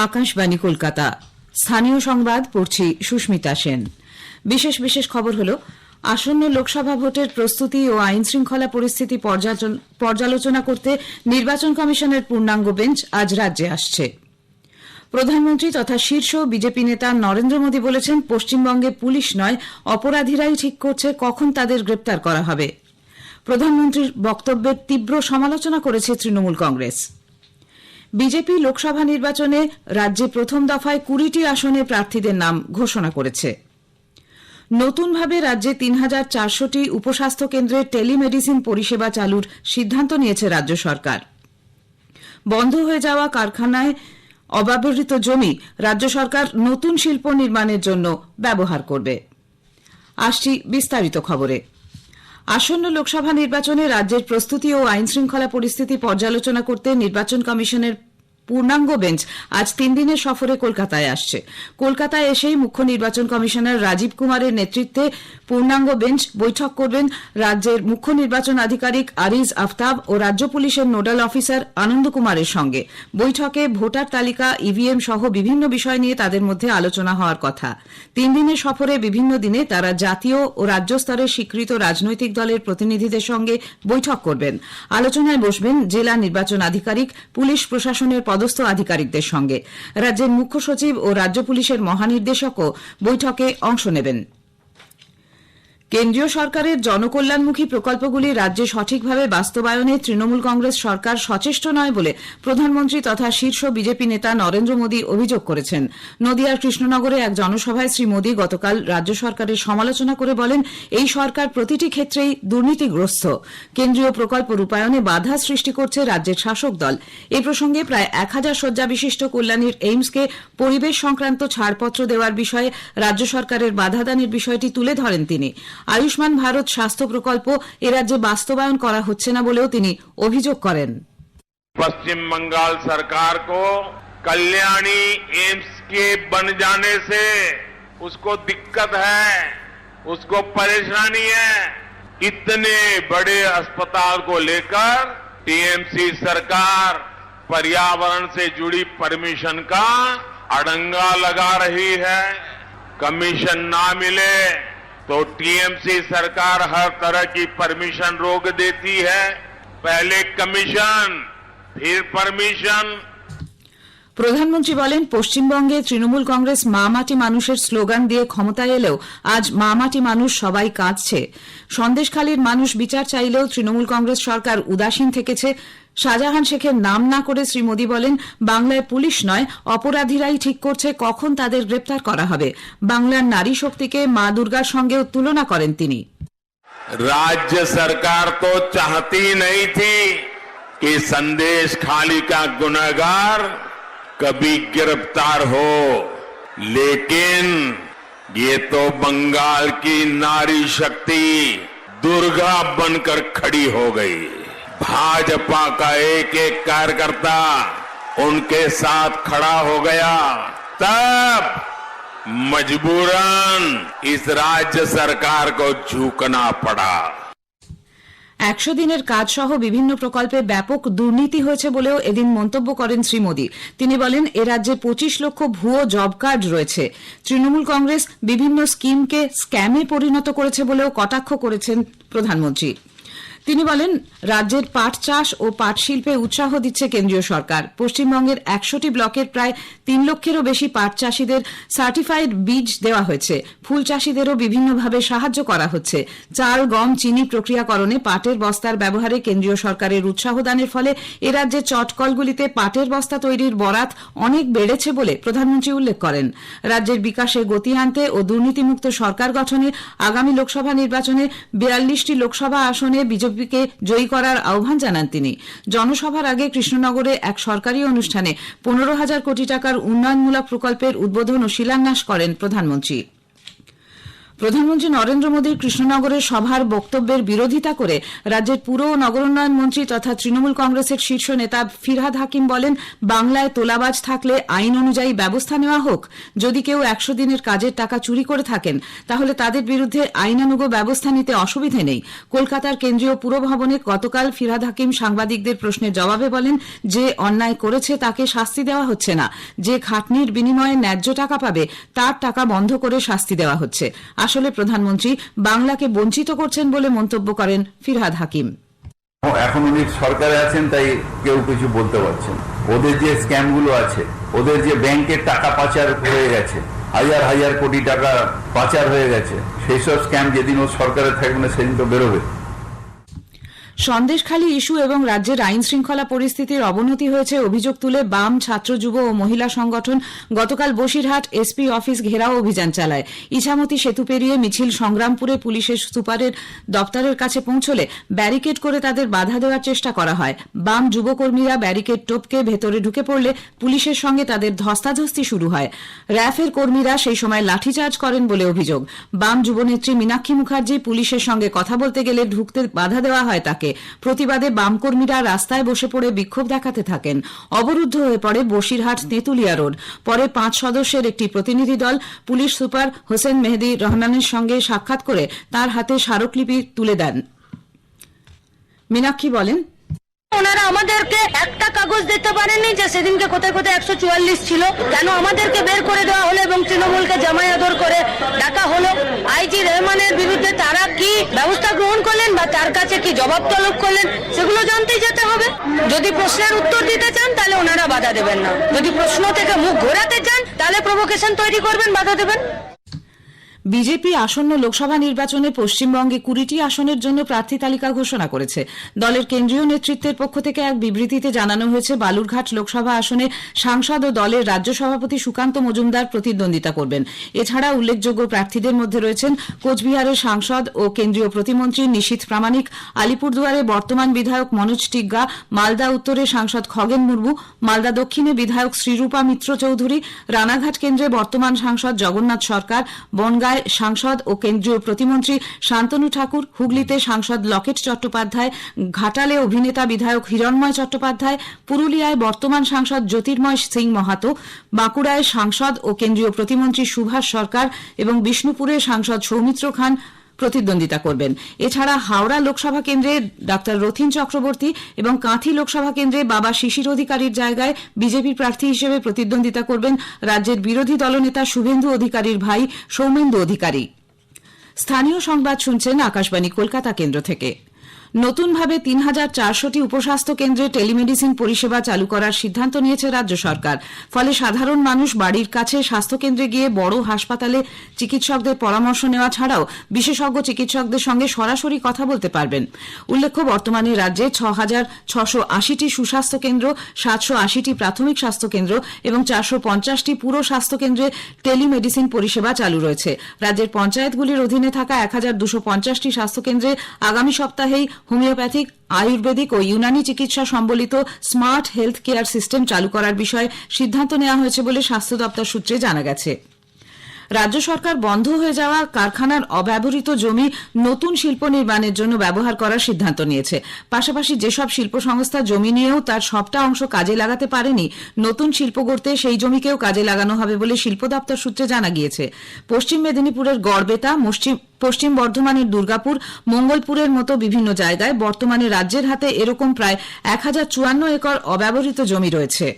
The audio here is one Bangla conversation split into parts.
আকাশবাণী কলকাতা। স্থানীয় সংবাদ পড়ছি সুস্মিতা সেন। বিশেষ খবর হল, আসন্ন লোকসভা ভোটের প্রস্তুতি ও আইন শৃঙ্খলা পরিস্থিতি পর্যালোচনা করতে নির্বাচন কমিশনের পূর্ণাঙ্গ বেঞ্চ আজ রাজ্যে আসছে। প্রধানমন্ত্রী তথা শীর্ষ বিজেপি নেতা নরেন্দ্র মোদী বলেছেন, পশ্চিমবঙ্গে পুলিশ নয়, অপরাধীরাই ঠিক করছে কখন তাদের গ্রেপ্তার করা হবে। প্রধানমন্ত্রীর বক্তব্যের তীব্র সমালোচনা করেছে তৃণমূল কংগ্রেস। বিজেপি লোকসভা নির্বাচনে রাজ্যে প্রথম দফায় ২০টি আসনে প্রার্থীদের নাম ঘোষণা করেছে। নতুনভাবে রাজ্যে ৩,৪০০টি উপস্বাস্থ্য কেন্দ্রে টেলিমেডিসিন পরিষেবা চালুর সিদ্ধান্ত নিয়েছে রাজ্য সরকার। বন্ধ হয়ে যাওয়া কারখানায় অব্যবহৃত জমি রাজ্য সরকার নতুন শিল্প নির্মাণের জন্য ব্যবহার করবে। আসছি বিস্তারিত খবরে। আসন্ন লোকসভা নির্বাচনে রাজ্যের প্রস্তুতি ও আইন শৃঙ্খলা পরিস্থিতি পর্যালোচনা করতে নির্বাচন কমিশনের পূর্ণাঙ্গ বেঞ্চ আজ ৩ দিনের সফরে কলকাতায় আসছে। কলকাতায় এসেই মুখ্য নির্বাচন কমিশনার রাজীব কুমারের নেতৃত্বে পূর্ণাঙ্গ বেঞ্চ বৈঠক করবেন রাজ্যের মুখ্য নির্বাচন আধিকারিক আরিজ আফতাব ও রাজ্য পুলিশের নোডাল অফিসার আনন্দ কুমারের সঙ্গে। বৈঠকে ভোটার তালিকা, ইভিএম সহ বিভিন্ন বিষয় নিয়ে তাদের মধ্যে আলোচনা হওয়ার কথা। ৩ দিনের সফরে বিভিন্ন দিনে তারা জাতীয় ও রাজ্য স্তরের স্বীকৃত রাজনৈতিক দলের প্রতিনিধিদের সঙ্গে বৈঠক করবেন। আলোচনায় বসবেন জেলা নির্বাচন আধিকারিক, পুলিশ প্রশাসনের পদস্থ আধিকারিকদের সঙ্গে। রাজ্যের মুখ্য সচিব ও রাজ্য পুলিশের মহানির্দেশকও বৈঠকে অংশ নেবেন। কেন্দ্রীয় সরকারের জনকল্যাণমুখী প্রকল্পগুলি রাজ্যে সঠিকভাবে বাস্তবায়নে তৃণমূল কংগ্রেস সরকার সচেষ্ট নয় বলে প্রধানমন্ত্রী তথা শীর্ষ বিজেপি নেতা নরেন্দ্র মোদী অভিযোগ করেছেন। নদিয়ার কৃষ্ণনগরে এক জনসভায় শ্রী মোদী গতকাল রাজ্য সরকারের সমালোচনা করে বলেন, এই সরকার প্রতিটি ক্ষেত্রেই দুর্নীতিগ্রস্ত। কেন্দ্রীয় প্রকল্প রূপায়ণে বাধা সৃষ্টি করছে রাজ্যের শাসক দল। এ প্রসঙ্গে প্রায় ১,০০০ শয্যা বিশিষ্ট কল্যাণীর এইমসকে পরিবেশ সংক্রান্ত ছাড়পত্র দেওয়ার বিষয়ে রাজ্য সরকারের বাধাদানের বিষয়টি তুলে ধরেন তিনি। আয়ুষ্মান ভারত স্বাস্থ্য প্রকল্প এ রাজ্যে বাস্তবায়ন করা হচ্ছে না বলেও তিনি অভিযোগ করেন। पश्चिम बंगाल सरकार को कल्याणी एम्स के बन जाने से उसको दिक्कत है, उसको परेशानी है। इतने बड़े अस्पताल को लेकर टीएमसी सरकार पर्यावरण से जुड़ी परमिशन का अड़ंगा लगा रही है। कमीशन ना मिले तो टीएमसी सरकार हर तरह की परमिशन रोक देती है। पहले कमीशन, फिर परमिशन। প্রধানমন্ত্রী বলেন, পশ্চিমবঙ্গে তৃণমূল কংগ্রেস মা মাটি মানুষের স্লোগান দিয়ে ক্ষমতায় এলেও আজ মা মাটি মানুষ সবাই কাঁদছে। সন্দেশখালীর মানুষ বিচার চাইলেও তৃণমূল কংগ্রেস সরকার উদাসীন থেকেছে। শাহজাহান শেখের নাম না করে শ্রী মোদী বলেন, বাংলায় পুলিশ নয়, অপরাধীরাই ঠিক করছে কখন তাদের গ্রেপ্তার করা হবে। বাংলার নারী শক্তিকে মা দুর্গার সঙ্গেও তুলনা করেন তিনি। राज्य सरकार तो चाहती नहीं थी कि संदेश खाली का गुनहगार कभी गिरफ्तार हो, लेकिन ये तो बंगाल की नारी शक्ति दुर्गा बनकर खड़ी हो गई। भाजपा का एक एक कार्यकर्ता उनके साथ खड़ा हो गया, तब मजबूरन इस राज्य सरकार को झुकना पड़ा। ১০০ দিনের কাজ সহ বিভিন্ন প্রকল্পে ব্যাপক দুর্নীতি হয়েছে বলেও এদিন মন্তব্য করেন শ্রী মোদী। তিনি বলেন, এ রাজ্যে ২৫ লক্ষ ভুয়ো জব কার্ড রয়েছে। তৃণমূল কংগ্রেস বিভিন্ন স্কিমকে স্ক্যামে পরিণত করেছে বলেও কটাক্ষ করেছেন প্রধানমন্ত্রী। তিনি বলেন, রাজ্যের পাট চাষ ও পাট শিল্পে উৎসাহ দিচ্ছে কেন্দ্রীয় সরকার। পশ্চিমবঙ্গের ১০০টি ব্লকের প্রায় ৩ লক্ষেরও বেশি পাট চাষীদের সার্টিফাইড বীজ দেওয়া হয়েছে। ফুল চাষীদেরও বিভিন্নভাবে সাহায্য করা হচ্ছে। চাল, গম, চিনি প্রক্রিয়াকরণে পাটের বস্তার ব্যবহারে কেন্দ্রীয় সরকারের উৎসাহ দানের ফলে এ রাজ্যে চটকলগুলিতে পাটের বস্তা তৈরির বরাত অনেক বেড়েছে বলে প্রধানমন্ত্রী উল্লেখ করেন। রাজ্যের বিকাশে গতি আনতে ও দুর্নীতিমুক্ত সরকার গঠনে আগামী লোকসভা নির্বাচনে ৪২টি লোকসভা আসনে বিজেপিকে জয়ী করার আহ্বান জানান তিনি। জনসভার আগে কৃষ্ণনগরে এক সরকারি অনুষ্ঠানে ১৫,০০০ কোটি টাকার উন্নয়নমূলক প্রকল্পের উদ্বোধন ও শিলান্যাস করেন প্রধানমন্ত্রী। প্রধানমন্ত্রী নরেন্দ্র মোদীর কৃষ্ণনগরের সভার বক্তব্যের বিরোধিতা করে রাজ্যের পুর ও নগরোন্নয়ন মন্ত্রী তথা তৃণমূল কংগ্রেসের শীর্ষ নেতা ফিরহাদ হাকিম বলেন, বাংলায় তোলাবাজ থাকলে আইন অনুযায়ী ব্যবস্থা নেওয়া হোক। যদি কেউ 100 দিনের কাজের টাকা চুরি করে থাকেন তাহলে তাদের বিরুদ্ধে আইনানুগ ব্যবস্থা নিতে অসুবিধে নেই। কলকাতার কেন্দ্রীয় পুরভবনে গতকাল ফিরহাদ হাকিম সাংবাদিকদের প্রশ্নের জবাবে বলেন, যে অন্যায় করেছে তাকে শাস্তি দেওয়া হচ্ছে না, যে খাটনির বিনিময়ে ন্যায্য টাকা পাবে তার টাকা বন্ধ করে শাস্তি দেওয়া হচ্ছে। আসলে প্রধানমন্ত্রী বাংলাকে বঞ্চিত করছেন বলে মন্তব্য করেন ফিরহাদ হাকিম। এখন উনি সরকারে আছেন তাই কেউ কিছু বলতে পারছেন। ওদের যে স্ক্যাম গুলো আছে, ওদের যে ব্যাংকের টাকা পাচার হয়ে গেছে, হাজার হাজার কোটি টাকা পাচার হয়ে গেছে, সেই সব স্ক্যাম যেদিন ও সরকারে থাকবে না সেদিন তো বেরোবে। সন্দেশখালী ইস্যু এবং রাজ্যের আইন শৃঙ্খলা পরিস্থিতির অবনতি হয়েছে অভিযোগ তুলে বাম, ছাত্র, যুব ও মহিলা সংগঠন গতকাল বসিরহাট এসপি অফিস ঘেরাও অভিযান চালায়। ইছামতি সেতু পেরিয়ে মিছিল সংগ্রামপুরে পুলিশের সুপারের দপ্তরের কাছে পৌঁছলে ব্যারিকেড করে তাদের বাধা দেওয়ার চেষ্টা করা হয়। বাম যুবকর্মীরা ব্যারিকেড টপকে ভেতরে ঢুকে পড়লে পুলিশের সঙ্গে তাদের ধস্তাধস্তি শুরু হয়। র্যাফের কর্মীরা সেই সময় লাঠিচার্জ করেন বলে অভিযোগ। বাম যুবনেত্রী মীনাক্ষী মুখার্জি পুলিশের সঙ্গে কথা বলতে গেলে ঢুকতে বাধা দেওয়া হয় তাকে। প্রতিবাদে বামকর্মীরা রাস্তায় বসে পড়ে বিক্ষোভ দেখাতে থাকেন। অবরুদ্ধ হয়ে পড়ে বসিরহাট তেঁতুলিয়া রোড। পরে 5 সদস্যের একটি প্রতিনিধি দল পুলিশ সুপার হোসেন মেহেদি রহমানের সঙ্গে সাক্ষাৎ করে তার হাতে স্মারকলিপি তুলে দেন। মীনাক্ষী বলেন, ওনারা আমাদেরকে একটা কাগজ দিতে পারেননি যে সেদিনকে কোথায় কোথায় 144 ছিল, কেন আমাদেরকে বের করে দেওয়া হলো এবং তৃণমূলকে জামায়াদর করে ডাকা হলো। আইজি রহমানের বিরুদ্ধে তারা কি ব্যবস্থা গ্রহণ করলেন বা তার কাছে কি জবাব তলব করলেন সেগুলো জানতেই যেতে হবে। যদি প্রশ্নের উত্তর দিতে চান তাহলে ওনারা বাধা দেবেন না, যদি প্রশ্ন থেকে মুখ ঘোরাতে চান তাহলে প্রভোকেশন তৈরি করবেন, বাধা দেবেন। বিজেপি আসন্ন লোকসভা নির্বাচনে পশ্চিমবঙ্গে 20টি আসনের জন্য প্রার্থী তালিকা ঘোষণা করেছে। দলের কেন্দ্রীয় নেতৃত্বের পক্ষ থেকে এক বিবৃতিতে জানানো হয়েছে, বালুরঘাট লোকসভা আসনে সাংসদ ও দলের রাজ্য সভাপতি সুকান্ত মজুমদার প্রতিদ্বন্দ্বিতা করবেন। এছাড়া উল্লেখযোগ্য প্রার্থীদের মধ্যে রয়েছেন কোচবিহারের সাংসদ ও কেন্দ্রীয় প্রতিমন্ত্রী নিশীথ প্রামাণিক, আলিপুরদুয়ারে বর্তমান বিধায়ক মনোজ টিগ্গা, মালদা উত্তরে সাংসদ খগেন মুর্মু, মালদা দক্ষিণে বিধায়ক শ্রীরূপা মিত্র চৌধুরী, রানাঘাট কেন্দ্রে বর্তমান সাংসদ জগন্নাথ সরকার, বনগাঁয় সাংসদ ও কেন্দ্রীয় প্রতিমন্ত্রী শান্তনু ঠাকুর, হুগলিতে সাংসদ লকেট চট্টোপাধ্যায়, ঘাটালে অভিনেতা বিধায়ক হিরণময় চট্টোপাধ্যায়, পুরুলিয়ায় বর্তমান সাংসদ জ্যোতির্ময় সিং মাহাতো, বাঁকুড়ায় সাংসদ ও কেন্দ্রীয় প্রতিমন্ত্রী সুভাষ সরকার এবং বিষ্ণুপুরে সাংসদ সৌমিত্র খান প্রতিদ্বন্দ্বিতা করবেন। এছাড়া হাওড়া লোকসভা কেন্দ্রে ডা রথীন চক্রবর্তী এবং কাঁথি লোকসভা কেন্দ্রে বাবা শিশির অধিকারীর জায়গায় বিজেপির প্রার্থী হিসেবে প্রতিদ্বন্দ্বিতা করবেন রাজ্যের বিরোধী দলনেতা শুভেন্দু অধিকারীর ভাই সৌমেন্দু অধিকারী। স্থানীয় সংবাদ শুনছেন আকাশবাণী কলকাতা কেন্দ্র থেকে। নতুনভাবে 3400টি উপস্বাস্থ্য কেন্দ্রে টেলিমেডিসিন পরিষেবা চালু করার সিদ্ধান্ত নিয়েছে রাজ্য সরকার। ফলে সাধারণ মানুষ বাড়ির কাছে স্বাস্থ্যকেন্দ্রে গিয়ে বড় হাসপাতালে চিকিৎসকদের পরামর্শ নেওয়া ছাড়াও বিশেষজ্ঞ চিকিৎসকদের সঙ্গে সরাসরি কথা বলতে পারবেন। উল্লেখ্য, বর্তমানে রাজ্যে 6680টি সুস্বাস্থ্য কেন্দ্র, 780টি প্রাথমিক স্বাস্থ্য কেন্দ্র এবং 450টি পুরো স্বাস্থ্য কেন্দ্রে টেলিমেডিসিন পরিষেবা চালু রয়েছে। রাজ্যের পঞ্চায়েতগুলির অধীনে থাকা 1250টি স্বাস্থ্যকেন্দ্রে আগামী সপ্তাহেই হোমিওপ্যাথিক, আয়ুর্বেদিক ও ইউনানি চিকিৎসা সম্বলিত স্মার্ট হেলথ কেয়ার সিস্টেম চালু করার বিষয়ে সিদ্ধান্ত নেওয়া হয়েছে বলে স্বাস্থ্য দপ্তর সূত্রে জানা গেছে। রাজ্য সরকার বন্ধ হয়ে যাওয়া কারখানার অব্যবহৃত জমি নতুন শিল্প নির্মাণের জন্য ব্যবহার করার সিদ্ধান্ত নিয়েছে। পাশাপাশি যেসব শিল্প সংস্থা জমি নিয়েও তার সবটা অংশ কাজে লাগাতে পারেনি, নতুন শিল্প গড়তে সেই জমিকেও কাজে লাগানো হবে বলে শিল্প দপ্তর সূত্রে জানা গিয়েছে। পশ্চিম মেদিনীপুরের গড়বেতা, পশ্চিম বর্ধমানের দুর্গাপুর, মঙ্গলপুরের মতো বিভিন্ন জায়গায় বর্তমানে রাজ্যের হাতে এরকম প্রায় 1054 একর অব্যবহৃত জমি রয়েছে।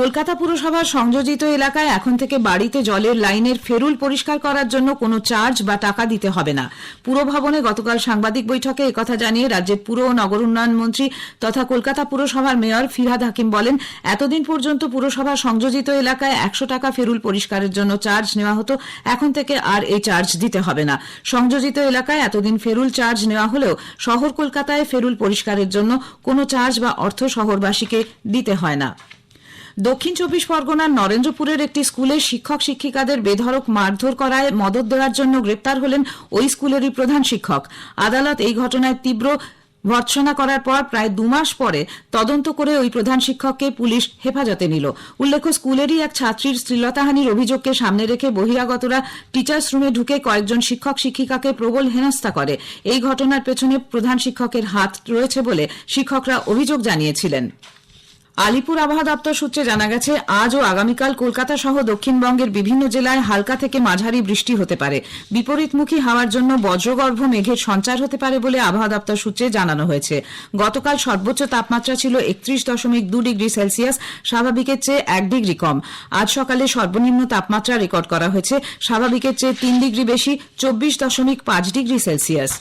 কলকাতা পুরসভার সংযোজিত এলাকায় এখন থেকে বাড়িতে জলের লাইনের ফেরুল পরিষ্কার করার জন্য কোনো চার্জ বা টাকা দিতে হবে না। পুরভবনে গতকাল সাংবাদিক বৈঠকে একথা জানিয়ে রাজ্যের পুর ও নগর উন্নয়ন মন্ত্রী তথা কলকাতা পুরসভার মেয়র ফিরহাদ হাকিম বলেন, এতদিন পর্যন্ত পুরসভার সংযোজিত এলাকায় 100 টাকা ফেরুল পরিষ্কারের জন্য চার্জ নেওয়া হতো, এখন থেকে আর এই চার্জ দিতে হবে না। সংযোজিত এলাকায় এতদিন ফেরুল চার্জ নেওয়া হলেও শহর কলকাতায় ফেরুল পরিষ্কারের জন্য কোনো চার্জ বা অর্থ শহরবাসীকে দিতে হয় না। দক্ষিণ 24 পরগনার নরেন্দ্রপুরের একটি স্কুলে শিক্ষক শিক্ষিকাদের বেধড়ক মারধর করায় মদত দেওয়ার জন্য গ্রেপ্তার হলেন ওই স্কুলেরই প্রধান শিক্ষক। আদালত এই ঘটনায় তীব্র ভর্ৎসনা করার পর প্রায় 2 মাস পরে তদন্ত করে ওই প্রধান শিক্ষককে পুলিশ হেফাজতে নিল। উল্লেখ্য, স্কুলেরই এক ছাত্রীর শ্লীলতাহানির অভিযোগকে সামনে রেখে বহিরাগতরা টিচার্স রুমে ঢুকে কয়েকজন শিক্ষক শিক্ষিকাকে প্রবল হেনস্থা করে। এই ঘটনার পেছনে প্রধান শিক্ষকের হাত রয়েছে বলে শিক্ষকরা অভিযোগ জানিয়েছিলেন। আলিপুর আবহাওয়া দপ্তর সূত্রে জানা গেছে, আজ ও আগামীকাল কলকাতা সহ দক্ষিণবঙ্গের বিভিন্ন জেলায় হালকা থেকে মাঝারি বৃষ্টি হতে পারে। বিপরীতমুখী হাওয়ার জন্য বজ্রগর্ভ মেঘের সঞ্চার হতে পারে বলে আবহাওয়া দপ্তর সূত্রে জানানো হয়েছে। গতকাল সর্বোচ্চ তাপমাত্রা ছিল 31.2 ডিগ্রি সেলসিয়াস, স্বাভাবিকের চেয়ে 1 ডিগ্রি কম। আজ সকালে সর্বনিম্ন তাপমাত্রা রেকর্ড করা হয়েছে স্বাভাবিকের চেয়ে 3 ডিগ্রি বেশি, 24.5 ডিগ্রি সেলসিয়াস।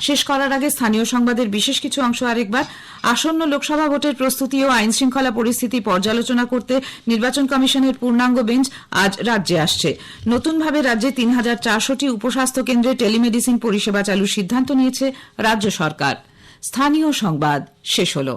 শেষ করার আগে স্থানীয় সংবাদের বিশেষ কিছু অংশ আরেকবার। আসন্ন লোকসভা ভোটের প্রস্তুতি ও আইন শৃঙ্খলা পরিস্থিতি পর্যালোচনা করতে নির্বাচন কমিশনের পূর্ণাঙ্গ বেঞ্চ আজ রাজ্যে আসছে। নতুনভাবে রাজ্যে 3400টি উপস্বাস্থ্য কেন্দ্রে টেলিমেডিসিন পরিষেবা চালুর সিদ্ধান্ত নিয়েছে রাজ্য সরকার। স্থানীয় সংবাদ শেষ হলো।